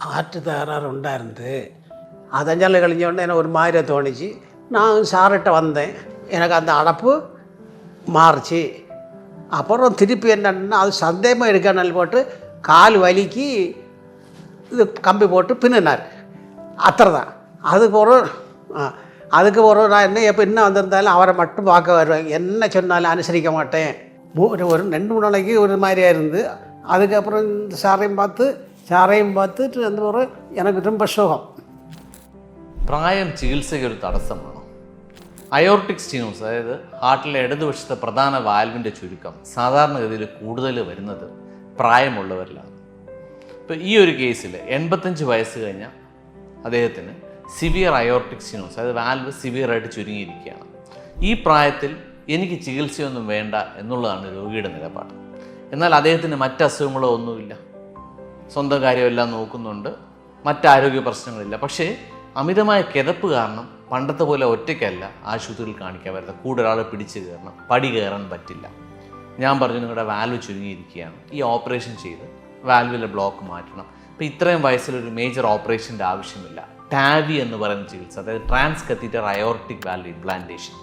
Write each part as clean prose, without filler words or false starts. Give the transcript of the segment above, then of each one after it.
Heart തകരാറുണ്ടായിരുന്നു. അതഞ്ചാൽ കളിഞ്ഞുകൊണ്ട് எனக்கு ஒரு மாதிரி தோணுச்சு. நான் சார்கிட்ட வந்தேன். எனக்கு அந்த அடப்பு மாறுச்சு. அப்புறம் திருப்பி என்னன்னா அது சந்தேகமாக இருக்கனால போட்டு கால் வலிக்கு இது கம்பி போட்டு பின்னினார். அத்தனை தான். அதுக்கு ஒரு நான் எப்போ என்ன வந்திருந்தாலும் அவரை மட்டும் பார்க்க வருவேன். என்ன சொன்னாலும் அனுசரிக்க மாட்டேன். ஒரு 2-3 நாளைக்கு ஒரு மாதிரியாக இருந்து அதுக்கப்புறம் இந்த சாரையும் பார்த்துட்டு அந்த ஒரு எனக்கு ரொம்ப சுகம். പ്രായം ചികിത്സയ്ക്ക് ഒരു തടസ്സമാണോ? അയോർട്ടിക് സ്റ്റീനോസ്, അതായത് ഹാർട്ടിലെ ഇടതുവശത്തെ പ്രധാന വാൽവിൻ്റെ ചുരുക്കം സാധാരണഗതിയിൽ കൂടുതൽ വരുന്നത് പ്രായമുള്ളവരിലാണ്. ഇപ്പോൾ ഈ ഒരു കേസിൽ 85 വയസ്സ് കഴിഞ്ഞ അദ്ദേഹത്തിന് സിവിയർ അയോർട്ടിക് സ്റ്റീനോസ്, അതായത് വാൽവ് സിവിയറായിട്ട് ചുരുങ്ങിയിരിക്കുകയാണ്. ഈ പ്രായത്തിൽ എനിക്ക് ചികിത്സയൊന്നും വേണ്ട എന്നുള്ളതാണ് രോഗിയുടെ നിലപാട്. എന്നാൽ അദ്ദേഹത്തിന് മറ്റ് അസുഖങ്ങളോ ഒന്നുമില്ല, സ്വന്തം കാര്യമെല്ലാം നോക്കുന്നുണ്ട്, മറ്റാരോഗ്യ പ്രശ്നങ്ങളില്ല. പക്ഷേ അമിതമായ കിതപ്പ് കാരണം പണ്ടത്തെ പോലെ ഒറ്റയ്ക്കല്ല ആശുപത്രിയിൽ കാണിക്കാൻ വരുന്നത്. കൂടെ ഒരാളെ പിടിച്ച് കയറണം, പടി കയറാൻ പറ്റില്ല. ഞാൻ പറഞ്ഞു നിങ്ങളുടെ വാൽവ് ചുരുങ്ങിയിരിക്കുകയാണ്, ഈ ഓപ്പറേഷൻ ചെയ്ത് വാൽവിലെ ബ്ലോക്ക് മാറ്റണം. അപ്പോൾ ഇത്രയും വയസ്സിലൊരു മേജർ ഓപ്പറേഷൻ്റെ ആവശ്യമില്ല. ടാവി എന്ന് പറയുന്ന ചികിത്സ, അതായത് transcatheter aortic valve implantation,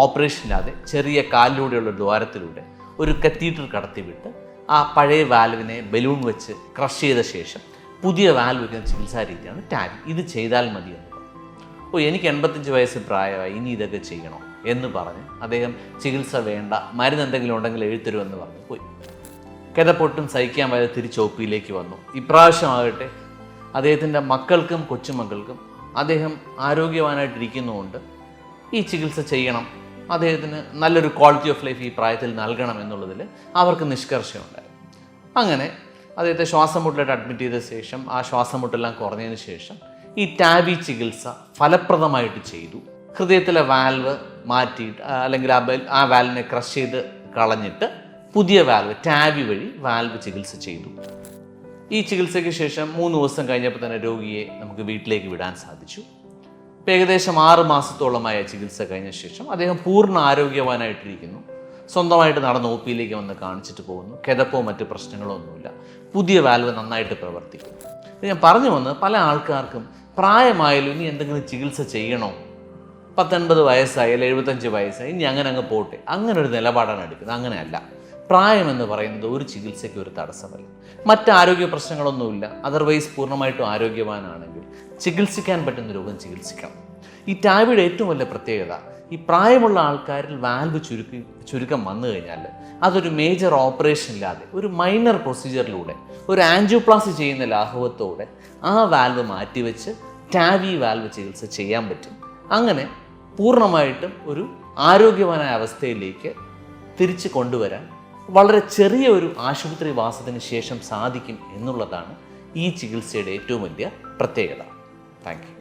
operation ഇല്ലാതെ ചെറിയ കാലിലൂടെയുള്ള ദ്വാരത്തിലൂടെ ഒരു കത്തീറ്റർ കടത്തിവിട്ട് ആ പഴയ വാൽവിനെ ബലൂൺ വെച്ച് ക്രഷ് ചെയ്ത ശേഷം പുതിയ വാൽവ് വയ്ക്കുന്ന ചികിത്സാ രീതിയാണ് ടാവി. ഇത് ചെയ്താൽ മതി എന്ന് പറഞ്ഞു. എനിക്ക് 85 വയസ്സ് പ്രായമായി, ഇനി ഇതൊക്കെ ചെയ്യണോ എന്ന് പറഞ്ഞ് അദ്ദേഹം ചികിത്സ വേണ്ട, മരുന്ന് എന്തെങ്കിലും ഉണ്ടെങ്കിൽ എഴുത്തരുമെന്ന് പറഞ്ഞ് പോയി. കിതപ്പൊട്ടും സഹിക്കാൻ വരെ തിരിച്ച് ഒ പിയിലേക്ക് വന്നു. ഇപ്രാവശ്യമാകട്ടെ അദ്ദേഹത്തിൻ്റെ മക്കൾക്കും കൊച്ചുമക്കൾക്കും അദ്ദേഹം ആരോഗ്യവാനായിട്ടിരിക്കുന്നതുകൊണ്ട് ഈ ചികിത്സ ചെയ്യണം, അദ്ദേഹത്തിന് നല്ലൊരു ക്വാളിറ്റി ഓഫ് ലൈഫ് ഈ പ്രായത്തിൽ നൽകണം എന്നുള്ളതിൽ അവർക്ക് നിഷ്കർഷയുണ്ടായി. അങ്ങനെ അദ്ദേഹത്തെ ശ്വാസം മുട്ടലായിട്ട് അഡ്മിറ്റ് ചെയ്ത ശേഷം ആ ശ്വാസം മുട്ടെല്ലാം കുറഞ്ഞതിന് ശേഷം ഈ ടാവി ചികിത്സ ഫലപ്രദമായിട്ട് ചെയ്തു. ഹൃദയത്തിലെ വാൽവ് മാറ്റിയിട്ട് അല്ലെങ്കിൽ ആ വാൽവിനെ ക്രഷ് ചെയ്ത് കളഞ്ഞിട്ട് പുതിയ വാൽവ് ടാവി വഴി വാൽവ് ചികിത്സ ചെയ്തു. ഈ ചികിത്സയ്ക്ക് ശേഷം 3 ദിവസം കഴിഞ്ഞപ്പോൾ തന്നെ രോഗിയെ നമുക്ക് വീട്ടിലേക്ക് വിടാൻ സാധിച്ചു. ഏകദേശം 6 മാസത്തോളമായ ചികിത്സ കഴിഞ്ഞ ശേഷം അദ്ദേഹം പൂർണ്ണ ആരോഗ്യവാനായിട്ടിരിക്കുന്നു. സ്വന്തമായിട്ട് നടന്ന് ഒ പിയിലേക്ക് വന്ന് കാണിച്ചിട്ട് പോകുന്നു. കിതപ്പോ മറ്റ് പ്രശ്നങ്ങളോ ഒന്നുമില്ല. പുതിയ വാൽവ് നന്നായിട്ട് പ്രവർത്തിക്കും. ഞാൻ പറഞ്ഞു വന്ന് പല ആൾക്കാർക്കും പ്രായമായാലും ഇനി എന്തെങ്കിലും ചികിത്സ ചെയ്യണോ, 80 വയസ്സായി അല്ലെങ്കിൽ 75 വയസ്സായി ഇനി അങ്ങനെ അങ്ങ് പോട്ടെ, അങ്ങനെ ഒരു നിലപാടാണ് എടുക്കുന്നത്. അങ്ങനെയല്ല. പ്രായമെന്ന് പറയുന്നത് ഒരു ചികിത്സയ്ക്ക് ഒരു തടസ്സമല്ല. മറ്റ് ആരോഗ്യ പ്രശ്നങ്ങളൊന്നുമില്ല, അതർവൈസ് പൂർണ്ണമായിട്ടും ആരോഗ്യവാനാണെങ്കിൽ ചികിത്സിക്കാൻ പറ്റുന്ന രോഗം ചികിത്സിക്കണം. ഈ ടാവിയുടെ ഏറ്റവും വലിയ പ്രത്യേകത, ഈ പ്രായമുള്ള ആൾക്കാരിൽ വാൽവ് ചുരുക്കം വന്നു കഴിഞ്ഞാൽ അതൊരു മേജർ ഓപ്പറേഷൻ ഇല്ലാതെ ഒരു മൈനർ പ്രൊസീജിയറിലൂടെ ഒരു ആൻജിയോപ്ലാസ്റ്റി ചെയ്യുന്ന ലാഘവത്തോടെ ആ വാൽവ് മാറ്റിവെച്ച് ടാവി വാൽവ് ചികിത്സ ചെയ്യാൻ പറ്റും. അങ്ങനെ പൂർണ്ണമായിട്ടും ഒരു ആരോഗ്യവാനായ അവസ്ഥയിലേക്ക് തിരിച്ചു കൊണ്ടുവരാൻ വളരെ ചെറിയ ഒരു ആശുപത്രി വാസത്തിന് ശേഷം സാധിക്കും എന്നുള്ളതാണ് ഈ ചികിത്സയുടെ ഏറ്റവും വലിയ പ്രത്യേകത. Thank you.